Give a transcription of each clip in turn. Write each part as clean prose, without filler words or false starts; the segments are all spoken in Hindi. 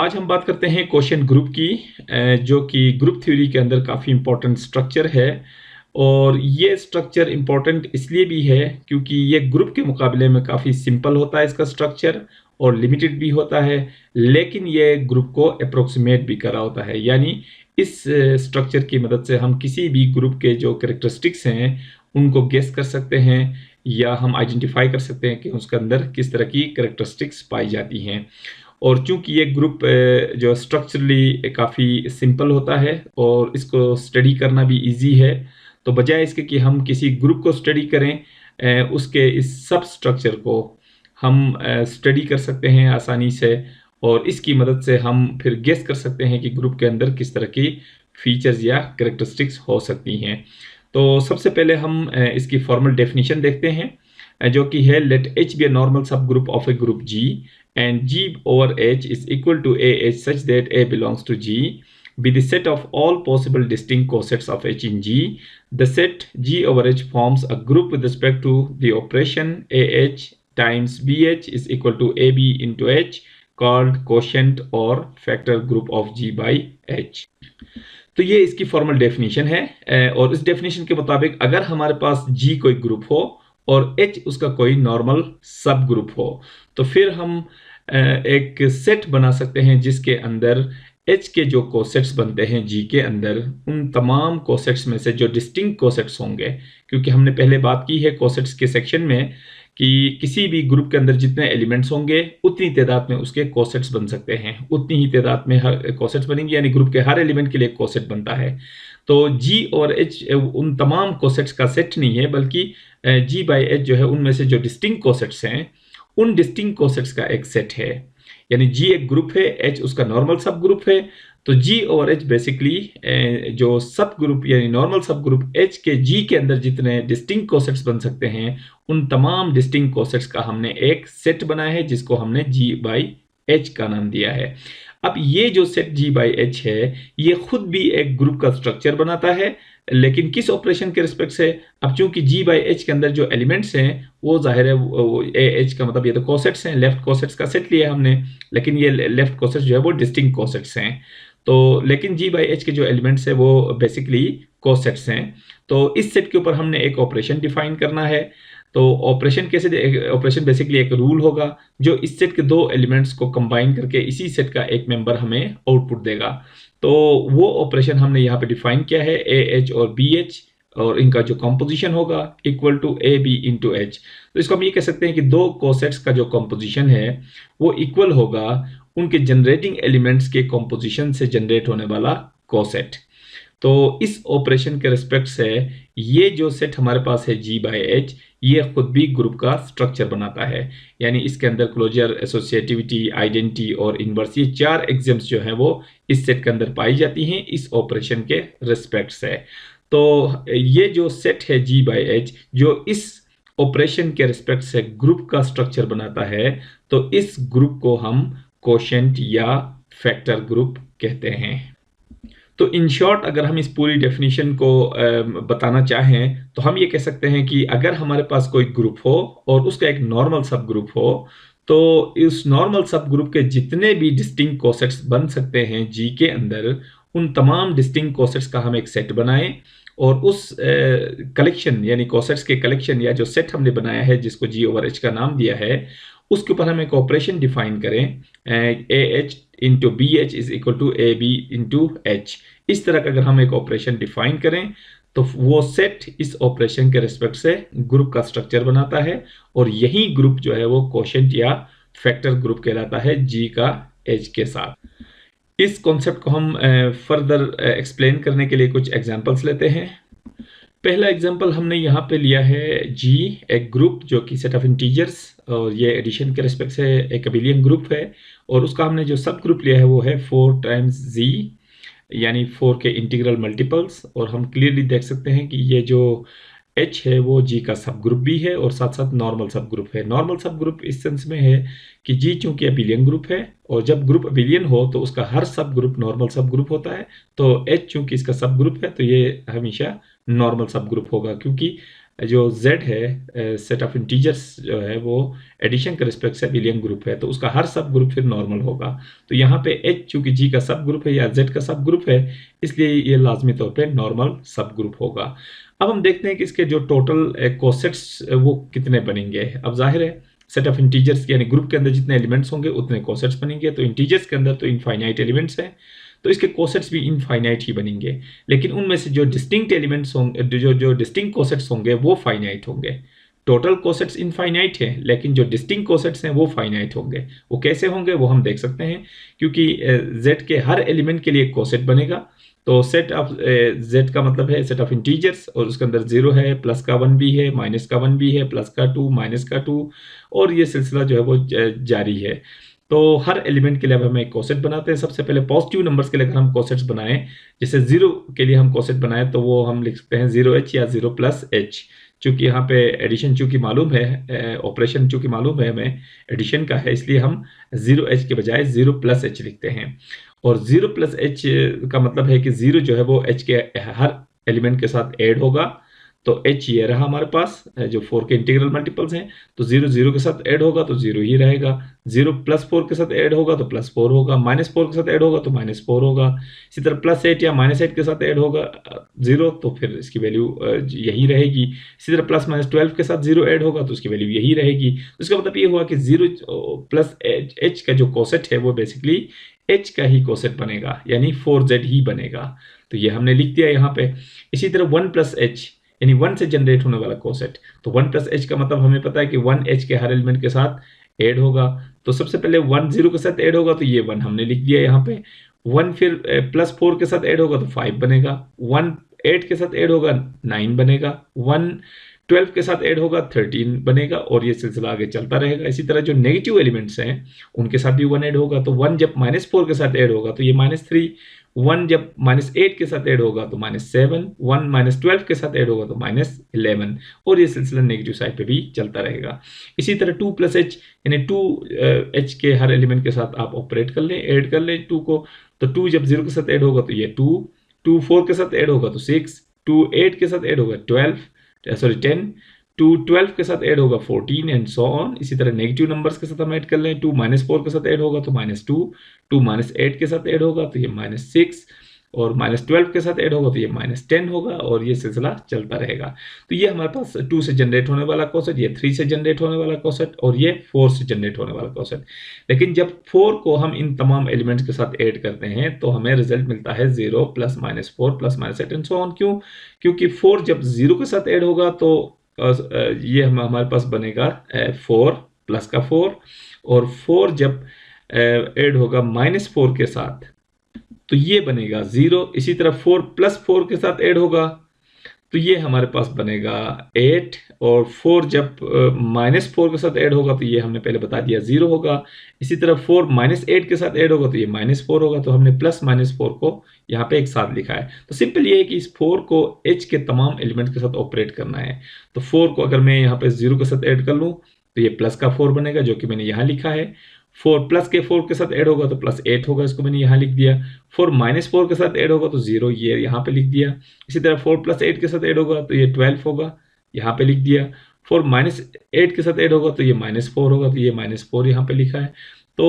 आज हम बात करते हैं क्वोशिएंट ग्रुप की, जो कि ग्रुप थ्योरी के अंदर काफ़ी इंपॉर्टेंट स्ट्रक्चर है। और ये स्ट्रक्चर इंपॉर्टेंट इसलिए भी है क्योंकि ये ग्रुप के मुकाबले में काफ़ी सिंपल होता है इसका स्ट्रक्चर, और लिमिटेड भी होता है, लेकिन ये ग्रुप को अप्रोक्सीमेट भी करा होता है। यानी इस स्ट्रक्चर की मदद से हम किसी भी ग्रुप के जो कैरेक्टरिस्टिक्स हैं उनको गेस कर सकते हैं, या हम आइडेंटिफाई कर सकते हैं कि उसके अंदर किस तरह की कैरेक्टरिस्टिक्स पाई जाती हैं। और चूंकि ये ग्रुप जो स्ट्रक्चरली काफ़ी सिंपल होता है और इसको स्टडी करना भी इजी है, तो बजाय इसके कि हम किसी ग्रुप को स्टडी करें, उसके इस सब स्ट्रक्चर को हम स्टडी कर सकते हैं आसानी से, और इसकी मदद से हम फिर गेस कर सकते हैं कि ग्रुप के अंदर किस तरह की फीचर्स या कैरेक्टरिस्टिक्स हो सकती हैं। तो सबसे पहले हम इसकी फॉर्मल डेफिनेशन देखते हैं, जो कि है let H be a normal subgroup of a group G and G over H is equal to AH such that A belongs to G be the set of all possible distinct cosets of H in G. The set G over H forms a group with respect to the operation AH times BH is equal to AB into H, called quotient or factor group of G by H. तो ये इसकी फॉर्मल डेफिनेशन है, और इस डेफिनेशन के मुताबिक अगर हमारे पास G कोई ग्रुप हो और H उसका कोई नॉर्मल सब ग्रुप हो, तो फिर हम एक सेट बना सकते हैं जिसके अंदर H के जो कोसेट्स बनते हैं G के अंदर, उन तमाम कोसेट्स में से जो डिस्टिंक्ट कोसेट्स होंगे, क्योंकि हमने पहले बात की है कोसेट्स के सेक्शन में कि किसी भी ग्रुप के अंदर जितने एलिमेंट्स होंगे उतनी तादाद में उसके कोसेट्स बन सकते हैं, उतनी ही तादाद में हर कोसेट्स बनेंगे, यानी ग्रुप के हर एलिमेंट के लिए कोसेट बनता है। तो G और H उन तमाम कोसेट्स का सेट नहीं है, बल्कि G बाई H जो है उनमें से जो डिस्टिंक्ट कोसेट्स हैं उन डिस्टिंक्ट कोसेट्स का एक सेट है। यानी G एक ग्रुप है, H उसका नॉर्मल सब ग्रुप है, तो G और H बेसिकली जो सब ग्रुप यानी नॉर्मल सब ग्रुप H के G के अंदर जितने डिस्टिंक्ट कोसेट्स बन सकते हैं उन तमाम डिस्टिंक्ट कोसेट्स का हमने एक सेट बनाया है, जिसको हमने G बाई H का नाम दिया है। अब ये जो सेट G बाई H है ये खुद भी एक ग्रुप का स्ट्रक्चर बनाता है, लेकिन किस ऑपरेशन के रिस्पेक्ट से? अब चूंकि G बाई H के अंदर जो एलिमेंट्स हैं वो जाहिर है वो H का मतलब ये तो कोसेट्स हैं, लेफ्ट कोसेट्स का सेट लिया हमने, लेकिन ये लेफ्ट कोसेट्स जो है वो डिस्टिंक्ट कोसेट्स हैं। तो लेकिन G बाई H के जो एलिमेंट्स हैं वो बेसिकली कोसेट्स हैं। तो इस सेट के ऊपर हमने एक ऑपरेशन डिफाइन करना है। तो ऑपरेशन कैसे? ऑपरेशन बेसिकली एक रूल होगा जो इस सेट के दो एलिमेंट्स को कंबाइन करके इसी सेट का एक मेंबर हमें आउटपुट देगा। तो वो ऑपरेशन हमने यहाँ पे डिफाइन किया है AH और BH, और इनका जो कंपोजिशन होगा equal to AB into H। तो इसको हम ये कह सकते हैं कि दो कोसेट्स का जो कंपोजिशन है वो इक्वल होगा उनके जनरेटिंग एलिमेंट्स के कंपोजिशन से जनरेट होने वाला कोसेट। तो इस ऑपरेशन के रिस्पेक्ट से ये जो सेट हमारे पास है G बाई H ये खुद भी ग्रुप का स्ट्रक्चर बनाता है। यानी इसके अंदर क्लोजर, एसोसिएटिविटी, आइडेंटिटी और इनवर्स, ये चार एग्जाम्स जो हैं वो इस सेट के अंदर पाई जाती हैं इस ऑपरेशन के रिस्पेक्ट से। तो ये जो सेट है G बाई H जो इस ऑपरेशन के रिस्पेक्ट से ग्रुप का स्ट्रक्चर बनाता है, तो इस ग्रुप को हम क्वोशिएंट या फैक्टर ग्रुप कहते हैं। तो इन शॉर्ट अगर हम इस पूरी डेफिनेशन को बताना चाहें तो हम ये कह सकते हैं कि अगर हमारे पास कोई ग्रुप हो और उसका एक नॉर्मल सब ग्रुप हो, तो इस नॉर्मल सब ग्रुप के जितने भी डिस्टिंक्ट कोसेट्स बन सकते हैं G के अंदर, उन तमाम डिस्टिंक्ट कोसेट्स का हम एक सेट बनाएं, और उस कलेक्शन यानी कोसेट्स के कलेक्शन या जो सेट हमने बनाया है जिसको G ओवर H का नाम दिया है, उसके ऊपर हम एक ऑपरेशन डिफाइन करें AH into BH is equal to AB into H। इस तरह का अगर हम एक ऑपरेशन डिफाइन करें तो वो सेट इस ऑपरेशन के रिस्पेक्ट से ग्रुप का स्ट्रक्चर बनाता है, और यही ग्रुप जो है वो क्वोशिएंट या फैक्टर ग्रुप कहलाता है G का H के साथ। इस कॉन्सेप्ट को हम फर्दर एक्सप्लेन करने के लिए कुछ एग्जांपल्स लेते हैं। पहला एग्जांपल हमने यहाँ पे लिया है G एक ग्रुप जो कि सेट ऑफ इंटीजर्स, और ये एडिशन के रिस्पेक्ट से एक अबिलियन ग्रुप है, और उसका हमने जो सब ग्रुप लिया है वो है 4 टाइम्स Z, यानी 4 के इंटीग्रल मल्टीपल्स। और हम क्लियरली देख सकते हैं कि ये जो H है वो G का सब ग्रुप भी है और साथ साथ नॉर्मल सब ग्रुप है। नॉर्मल सब ग्रुप इस सेंस में है कि G चूंकि अबिलियन ग्रुप है, और जब ग्रुप अबिलियन हो तो उसका हर सब ग्रुप नॉर्मल सब ग्रुप होता है। तो H चूंकि इसका सब ग्रुप है तो ये हमेशा नॉर्मल सब ग्रुप होगा, क्योंकि जो z है सेट ऑफ इंटीजर्स जो है वो एडिशन के रिस्पेक्ट से अबेलियन ग्रुप है, तो उसका हर सब ग्रुप फिर नॉर्मल होगा। तो यहाँ पे h चूंकि g का सब ग्रुप है या z का सब ग्रुप है, इसलिए ये लाजमी तौर पे नॉर्मल सब ग्रुप होगा। अब हम देखते हैं कि इसके जो टोटल कोसेट्स वो कितने बनेंगे। अब जाहिर है सेट ऑफ इंटीजर्स यानी ग्रुप के अंदर जितने एलिमेंट्स होंगे उतने कोसेट्स बनेंगे। तो इंटीजर्स के अंदर तो इनफाइनाइट एलिमेंट्स हैं, तो इसके कोसेट्स भी इनफाइनाइट ही बनेंगे। लेकिन उनमें से जो डिस्टिंक्ट एलिमेंट्स होंगे, जो डिस्टिंक्ट कोसेट्स होंगे वो फाइनाइट होंगे। टोटल कोसेट्स इनफाइनाइट है, लेकिन जो डिस्टिंक्ट कोसेट्स हैं वो फाइनाइट होंगे। वो कैसे होंगे वो हम देख सकते हैं, क्योंकि z के हर एलिमेंट के लिए एक कोसेट बनेगा। तो सेट ऑफ z का मतलब है सेट ऑफ इंटीजर्स, और उसके अंदर 0 है, प्लस का 1 भी है, माइनस का 1 भी है, प्लस का 2, माइनस का 2, और ये सिलसिला जो है वो जारी है। तो हर एलिमेंट के लिए अब हम एक कोसेट बनाते हैं। सबसे पहले पॉजिटिव नंबर्स के लिए अगर हम कोसेट्स बनाएं, जैसे 0 के लिए हम कोसेट बनाएं तो वो हम लिख सकते हैं 0h या 0+h। चूंकि यहाँ पे एडिशन चूंकि मालूम है, ऑपरेशन चूंकि मालूम है हमें एडिशन का है, इसलिए हम 0h के बजाय 0+h लिखते हैं। और 0+h का मतलब है कि 0 जो है वो h के हर एलिमेंट के साथ ऐड होगा। तो h ये रहा हमारे पास, जो 4 के इंटीग्रल मल्टीपल्स हैं। तो 0 0 के साथ ऐड होगा तो 0 ही रहेगा, 0+4 के साथ ऐड होगा तो +4 होगा, -4 के साथ ऐड होगा तो -4 होगा। इसी तरह +8 या -8 के साथ ऐड होगा 0 तो फिर इसकी वैल्यू यही रहेगी। इसी तरह +-12 के साथ 0 ऐड होगा तो उसकी वैल्यू यही रहेगी। तो इसका मतलब ये हुआ कि 0+h का जो कोसेट है वो बेसिकली h का ही कोसेट बनेगा, यानी 4z ही बनेगा। तो ये हमने लिख दिया यहाँ पे। इसी तरह 1+h यानी 1 से जनरेट होने वाला कोसेट। तो 1+h का मतलब हमें पता है कि 1h के हर एलिमेंट के साथ ऐड होगा। तो सबसे पहले 1 0 के साथ ऐड होगा तो ये 1 हमने लिख दिया यहाँ पे। 1 फिर +4 के साथ ऐड होगा तो 5 बनेगा। 1 8 के साथ ऐड होगा 9 बनेगा। 1 12 के साथ ऐड होगा 13 बनेगा, और ये सिलसिला आगे चलता रहेगा। इसी तरह जो नेगेटिव एलिमेंट्स हैं उनके साथ भी 1 ऐड होगा। तो 1 जब -4 के साथ ऐड होगा तो ये -3, 1 जब -8 के साथ ऐड होगा तो -7, 1 -12 के साथ ऐड होगा तो -11, और ये सिलसिला नेगेटिव साइड पे भी चलता रहेगा। इसी तरह 2+h यानी 2h के हर एलिमेंट के साथ आप ऑपरेट कर लें, ऐड कर लें 2 को। तो 2 जब 0 के साथ ऐड होगा तो ये 2, 2 4 के साथ ऐड होगा तो 6, 2 8 के साथ ऐड होगा 10, 2 12 के साथ ऐड होगा 14 एंड सो ऑन। इसी तरह नेगेटिव नंबर्स के साथ हम ऐड कर लें, 2 -4 के साथ ऐड होगा तो -2, 2 -8 के साथ ऐड होगा तो ये -6, और -12 के साथ ऐड होगा तो ये -10 होगा, और ये सिलसिला चलता रहेगा। तो ये हमारे पास 2 से जनरेट होने वाला कोसेट, ये 3 से जनरेट होने वाला कोसेट, और ये 4 से जनरेट होने वाला कोसेट। लेकिन जब 4 को हम इन तमाम एलिमेंट्स के साथ ऐड करते हैं तो हमें रिजल्ट मिलता है 0 +, -4 +, -8 एंड सो ऑन। क्यों? क्योंकि 4 जब 0 के साथ ऐड होगा तो ये हमारे पास बनेगा 4 प्लस का 4, और 4 जब ऐड होगा -4 के साथ तो ये बनेगा 0। इसी तरह 4 + 4 के साथ ऐड होगा तो ये हमारे पास बनेगा 8, और 4 जब -4 के साथ ऐड होगा तो ये हमने पहले बता दिया 0 होगा। इसी तरह 4 -8 के साथ ऐड होगा तो ये -4 होगा। तो हमने +-4 को यहाँ पे एक साथ लिखा है। तो सिंपल ये है कि इस 4 को h के तमाम एलिमेंट के साथ ऑपरेट करना है। तो 4 को अगर मैं यहाँ पे 0 के साथ ऐड कर लूँ तो ये प्लस का 4 बनेगा, जो कि मैंने यहाँ लिखा है। 4 प्लस के 4 के साथ ऐड होगा तो +8 होगा, इसको मैंने यहाँ लिख दिया। 4 -4 के साथ ऐड होगा तो 0, ये यहाँ पे लिख दिया। इसी तरह 4 + 8 के साथ ऐड होगा तो ये 12 होगा, यहाँ पे लिख दिया। 4 -8 के साथ ऐड होगा तो ये -4 होगा, तो ये -4 यहाँ पे लिखा है। तो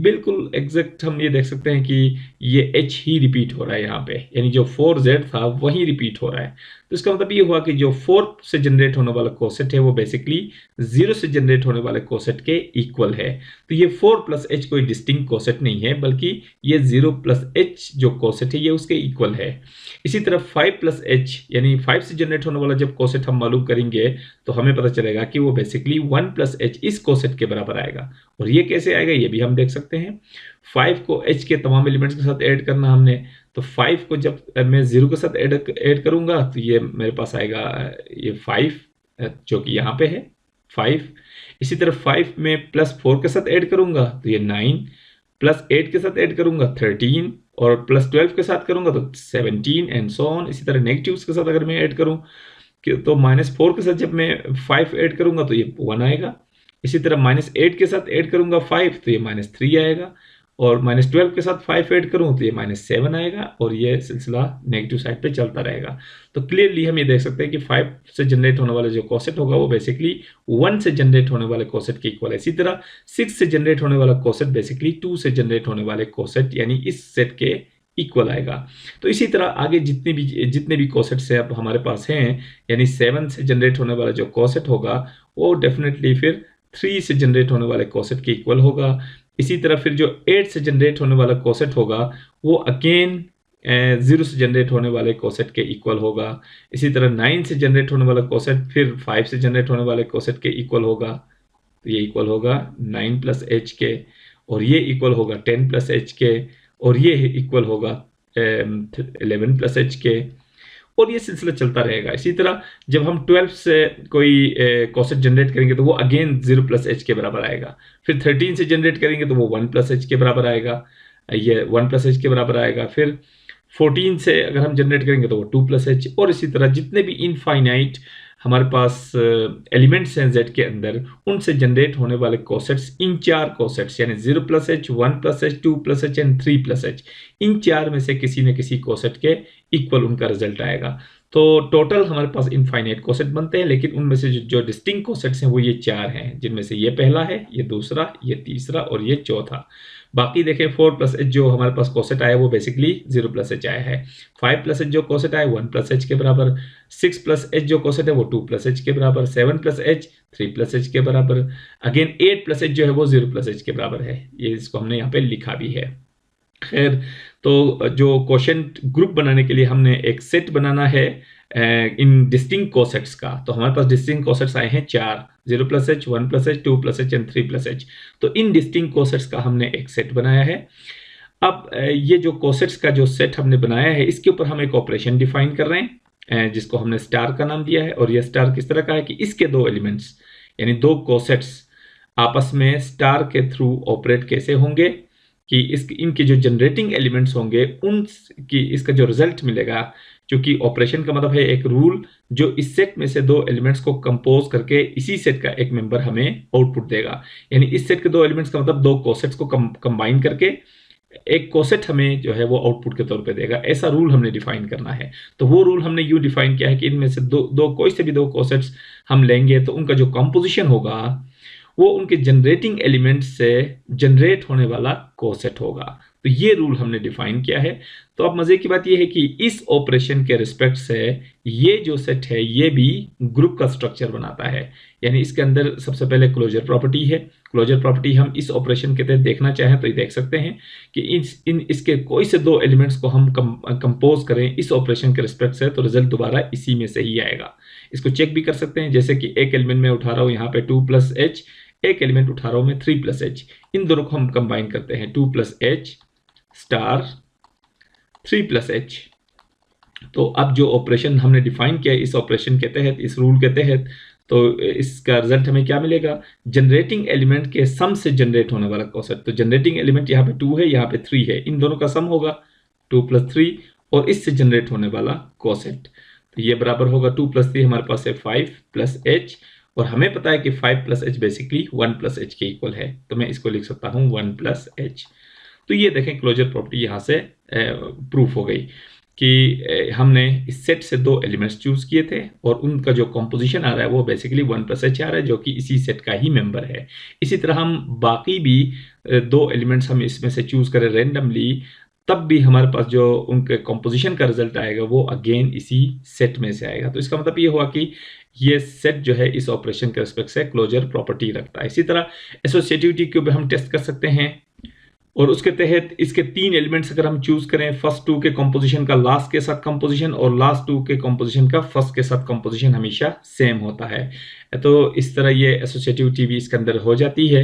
बिल्कुल एग्जैक्ट हम ये देख सकते हैं कि ये h ही रिपीट हो रहा है यहाँ पे, यानी जो 4z था वही रिपीट हो रहा है। तो इसका मतलब ये हुआ कि जो 4 से जनरेट होने वाला कोसेट है वो बेसिकली 0 से जनरेट होने वाले कोसेट के इक्वल है। तो ये 4 + h कोई डिस्टिंक्ट कोसेट नहीं है, बल्कि ये 0 + h जो कोसेट है ये उसके इक्वल है। इसी तरह 5 + h यानी 5 से जनरेट होने वाला जब कोसेट हम मालूम करेंगे तो हमें पता चलेगा कि वो बेसिकली 1 + h इस कोसेट के बराबर आएगा। और ये कैसे आएगा ये भी हम देख सकते हैं। 5 को h के तमाम एलिमेंट्स के साथ ऐड करना हमने, तो 5 को जब मैं 0 के साथ ऐड करूंगा तो ये मेरे पास आएगा ये 5, जो कि यहाँ पे है 5। इसी तरह 5 में +4 के साथ ऐड करूंगा तो ये 9, +8 के साथ ऐड करूंगा 13, और +12 के साथ करूंगा तो 17 एंड सो ऑन। इसी तरह नेगेटिव्स के साथ अगर मैं ऐड करूं तो -4 के साथ जब मैं 5 ऐड करूंगा तो ये 1 आएगा। इसी तरह -8 के साथ ऐड करूंगा 5 तो ये -3 आएगा, और -12 के साथ 5 ऐड करूं तो ये -7 आएगा और ये सिलसिला नेगेटिव साइड पे चलता रहेगा। तो क्लियरली हम ये देख सकते हैं कि 5 से जनरेट होने वाला जो कोसेट होगा वो बेसिकली 1 से जनरेट होने वाले कोसेट के इक्वल है। इसी तरह 6 से जनरेट होने वाला कोसेट बेसिकली 2 से जनरेट होने वाले कोसेट यानी इस सेट के इक्वल आएगा। तो इसी तरह आगे जितने भी कोसेट्स हैं अब हमारे पास हैं, यानी 7 से जनरेट होने वाला जो कोसेट होगा वो डेफिनेटली फिर 3 से जनरेट होने वाले कोसेट के इक्वल होगा। इसी तरह फिर जो 8 से जनरेट होने वाला कोसेट होगा वो अगेन 0 से जनरेट होने वाले कोसेट के इक्वल होगा। इसी तरह 9 से जनरेट होने वाला कोसेट फिर 5 से जनरेट होने वाले कोसेट के इक्वल होगा। तो ये इक्वल होगा 9 प्लस एच के, और ये इक्वल होगा 10 प्लस एच के, और ये इक्वल होगा 11 प्लस एच के, और ये सिलसिला चलता रहेगा। इसी तरह जब हम 12 से कोई कोसेट जनरेट करेंगे तो वो अगेन 0 प्लस एच के बराबर आएगा। फिर 13 से जनरेट करेंगे तो वो 1 प्लस एच के बराबर आएगा, ये 1 प्लस एच के बराबर आएगा। फिर 14 से अगर हम जनरेट करेंगे तो वो 2 प्लस एच, और इसी तरह जितने भी इनफाइनाइट हमारे पास एलिमेंट्स हैं जेड के अंदर, उनसे जनरेट होने वाले कोसेट्स, इन 4 कोसेट्स यानी 0 plus H, 1 plus H, 2 plus H and 3 plus H, इन 4 में से किसी न किसी कोसेट के इक्वल उनका रिजल्ट आएगा। तो टोटल हमारे पास इनफाइनाइट कोसेट बनते हैं, लेकिन उनमें से जो डिस्टिंक्ट कोसेट्स हैं वो ये 4 हैं, जिनमें से ये पहला है, ये दूसरा, ये तीसरा और ये चौथा। बाकी देखें 4 प्लस एच जो हमारे पास कोसेट आया वो बेसिकली 0 प्लस एच आया है। 5 प्लस एच जो कोसेट आया 1 प्लस एच के बराबर। 6 प्लस एच जो कोसेट है वो 2 प्लस एच के बराबर। 7 प्लस एच 3 प्लस एच के बराबर। अगेन 8 प्लस एच जो है वो 0 प्लस एच के बराबर है। ये इसको हमने यहाँ पे लिखा भी है। खैर, तो जो क्वोशंट ग्रुप बनाने के लिए हमने एक सेट बनाना है इन डिस्टिंक्ट कोसेट्स का, तो हमारे पास डिस्टिंक्ट कोसेट्स आए हैं 4, 0 plus H, 1 plus H, 2 plus H and 3 plus H. तो इन डिस्टिंक्ट कोसेट्स का हमने एक सेट बनाया है। अब ये जो कोसेट्स का जो सेट हमने बनाया है इसके ऊपर हम एक ऑपरेशन डिफाइन कर रहे हैं जिसको हमने स्टार का नाम दिया है। और ये स्टार किस तरह का है कि इसके 2 एलिमेंट्स यानी 2 कोसेट्स आपस में स्टार के थ्रू ऑपरेट कैसे होंगे कि इनके जो जनरेटिंग एलिमेंट्स होंगे उनकी इसका जो रिजल्ट मिलेगा, क्योंकि ऑपरेशन का मतलब है एक रूल जो इस सेट में से 2 एलिमेंट्स को कंपोज करके इसी सेट का एक मेंबर हमें आउटपुट देगा। यानी इस सेट के 2 एलिमेंट्स का मतलब 2 कोसेट्स को कंबाइन करके एक कोसेट हमें जो है वो आउटपुट के तौर पे देगा। ऐसा रूल हमने डिफाइन करना है। तो वो रूल हमने यूं डिफाइन किया है कि इनमें से कोई से भी 2 कोसेट्स हम लेंगे तो उनका जो कंपोजिशन होगा वो उनके जनरेटिंग एलिमेंट से जनरेट होने वाला कोसेट होगा। तो ये रूल हमने डिफाइन किया है। तो अब मजे की बात ये है कि इस ऑपरेशन के रिस्पेक्ट से ये जो सेट है ये भी ग्रुप का स्ट्रक्चर बनाता है। यानी इसके अंदर सबसे पहले क्लोजर प्रॉपर्टी है। क्लोजर प्रॉपर्टी हम इस ऑपरेशन के तहत देखना चाहें तो ये देख सकते हैं कि इसके कोई से 2 एलिमेंट्स को हम कंपोज करें इस ऑपरेशन के रिस्पेक्ट से तो रिजल्ट दोबारा इसी में से ही आएगा। इसको चेक भी कर सकते हैं, जैसे कि एक एलिमेंट में उठा रहा हूं यहाँ पे 2 प्लस एच, एक एलिमेंट उठा रहा हूं मैं 3 प्लस एच। इन दोनों को हम कंबाइन करते हैं 2 plus H star 3 plus H. तो अब जो ऑपरेशन हमने डिफाइन किया है इस ऑपरेशन के तहत, इस रूल के तहत, तो इसका रिजल्ट हमें क्या मिलेगा? जनरेटिंग एलिमेंट के सम से जनरेट होने वाला कोसेट। तो जनरेटिंग एलिमेंट यहाँ पे 2 है, यहाँ पे 3 है, इन दोनों का सम होगा 2 प्लस 3 और इससे जनरेट होने वाला कोसेट। तो ये बराबर होगा 2 प्लस 3 हमारे पास है 5 प्लस एच, और हमें पता है कि 5 plus H basically 1 plus H के इक्वल है। तो मैं इसको लिख सकता हूँ 1 प्लस एच। तो ये देखें क्लोजर प्रॉपर्टी यहाँ से प्रूफ हो गई कि हमने इस सेट से 2 एलिमेंट्स चूज किए थे और उनका जो कॉम्पोजिशन आ रहा है वो बेसिकली 1 प्लस एच आ रहा है जो कि इसी सेट का ही मेंबर है। इसी तरह हम बाकी भी 2 एलिमेंट्स हम इसमें से चूज करें रेंडमली, तब भी हमारे पास जो उनके कॉम्पोजिशन का रिजल्ट आएगा वो अगेन इसी सेट में से आएगा। तो इसका मतलब ये हुआ कि ये सेट जो है इस ऑपरेशन के रिस्पेक्ट से क्लोजर प्रॉपर्टी रखता है। इसी तरह एसोसिएटिविटी को भी हम टेस्ट कर सकते हैं, और उसके तहत इसके 3 एलिमेंट्स अगर हम चूज करें, फर्स्ट 2 के कंपोजिशन का लास्ट के साथ कंपोजिशन और लास्ट 2 के कंपोजिशन का फर्स्ट के साथ कंपोजिशन हमेशा सेम होता है। तो इस तरह ये एसोसिएटिविटी भी इसके अंदर हो जाती है,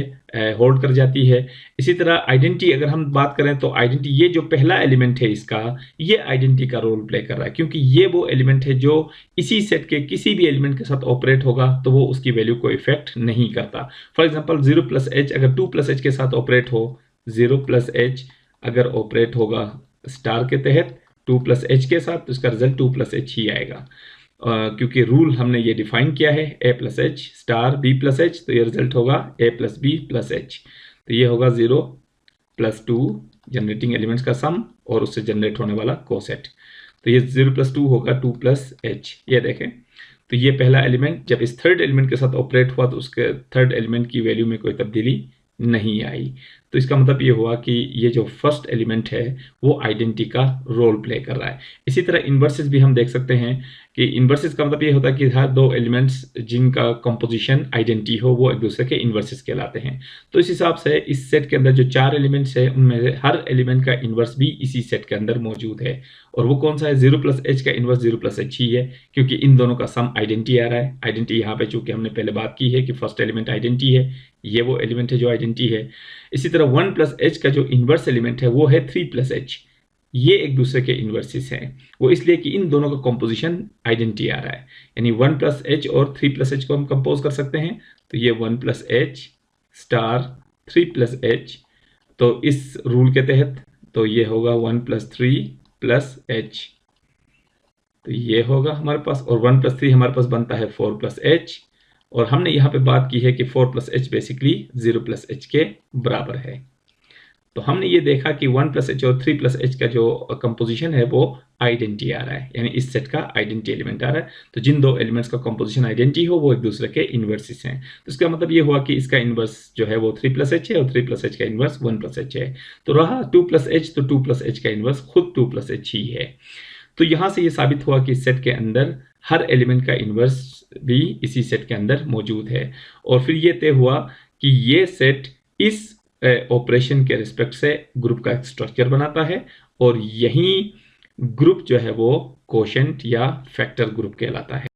होल्ड कर जाती है। इसी तरह आइडेंटिटी अगर हम बात करें तो आइडेंटिटी, ये जो पहला एलिमेंट है इसका, ये आइडेंटिटी का रोल प्ले कर रहा है, क्योंकि ये वो एलिमेंट है जो इसी सेट के किसी भी एलिमेंट के साथ ऑपरेट होगा तो वो उसकी वैल्यू को इफेक्ट नहीं करता। फॉर एग्जाम्पल 0 प्लस एच अगर 2 प्लस एच के साथ ऑपरेट हो, 0 प्लस एच अगर ऑपरेट होगा स्टार के तहत 2 प्लस एच के साथ, तो इसका रिजल्ट 2 प्लस एच ही आएगा, क्योंकि रूल हमने ये डिफाइन किया है a plus H star b plus H, तो ये रिजल्ट होगा a plus B plus H. तो ये होगा 0 प्लस 2 जनरेटिंग एलिमेंट्स का सम और उससे जनरेट होने वाला कोसेट। तो ये 0 प्लस 2 होगा 2 प्लस एच। ये देखें, तो ये पहला एलिमेंट जब इस थर्ड एलिमेंट के साथ ऑपरेट हुआ तो उसके थर्ड एलिमेंट की वैल्यू में कोई तब्दीली नहीं आई। तो इसका मतलब ये हुआ कि ये जो फर्स्ट एलिमेंट है वो आइडेंटिटी का रोल प्ले कर रहा है। इसी तरह इन्वर्सेस भी हम देख सकते हैं कि इन्वर्सेस का मतलब ये होता है कि हर दो एलिमेंट्स जिनका कंपोजिशन आइडेंटिटी हो वो एक दूसरे के इन्वर्सेस कहलाते हैं। तो इस हिसाब से इस सेट के अंदर जो 4 एलिमेंट्स है उनमें से हर एलिमेंट का इन्वर्स भी इसी सेट के अंदर मौजूद है। और वो कौन सा है? 0 प्लस एच का इन्वर्स 0 प्लस एच ही है, क्योंकि इन दोनों का सम आइडेंटिटी आ रहा है। आइडेंटिटी यहाँ पे चूंकि हमने पहले बात की है कि फर्स्ट एलिमेंट आइडेंटिटी है, ये वो एलिमेंट है जो आइडेंटिटी है। इसी तरह 1 प्लस एच का जो इन्वर्स एलिमेंट है वो है 3 प्लस एच। ये एक दूसरे के इन्वर्सेस हैं, वो इसलिए कि इन दोनों का कंपोजिशन आइडेंटिटी आ रहा है। यानी 1 प्लस एच और 3 प्लस एच को हम कंपोज कर सकते हैं। तो ये 1 plus H star 3 plus H, तो इस रूल के तहत तो ये होगा 1 प्लस 3 प्लस एच, तो ये होगा हमारे पास। और 1 प्लस 3 हमारे पास बनता है 4 प्लस एच। और हमने यहाँ पे बात की है कि 4 plus H basically 0 plus H के बराबर है। तो हमने ये देखा कि 1 प्लस एच और 3 प्लस एच का जो कंपोजिशन है वो आइडेंटिटी आ रहा है, यानी इस सेट का आइडेंटिटी एलिमेंट आ रहा है। तो जिन दो एलिमेंट्स का कंपोजिशन आइडेंटिटी हो वो एक दूसरे के इन्वर्सेस हैं। तो इसका मतलब ये हुआ कि इसका इन्वर्स जो है वो 3 प्लस एच है और 3 प्लस एच का इन्वर्स 1 प्लस एच है। तो रहा 2 प्लस एच, तो 2 प्लस एच का इन्वर्स खुद 2 प्लस एच ही है। तो यहां से ये साबित हुआ कि सेट के अंदर हर एलिमेंट का इन्वर्स भी इसी सेट के अंदर मौजूद है। और फिर ये तय हुआ कि ये सेट इस ऑपरेशन के रिस्पेक्ट से ग्रुप का एक स्ट्रक्चर बनाता है, और यही ग्रुप जो है वो कोशेंट या फैक्टर ग्रुप कहलाता है।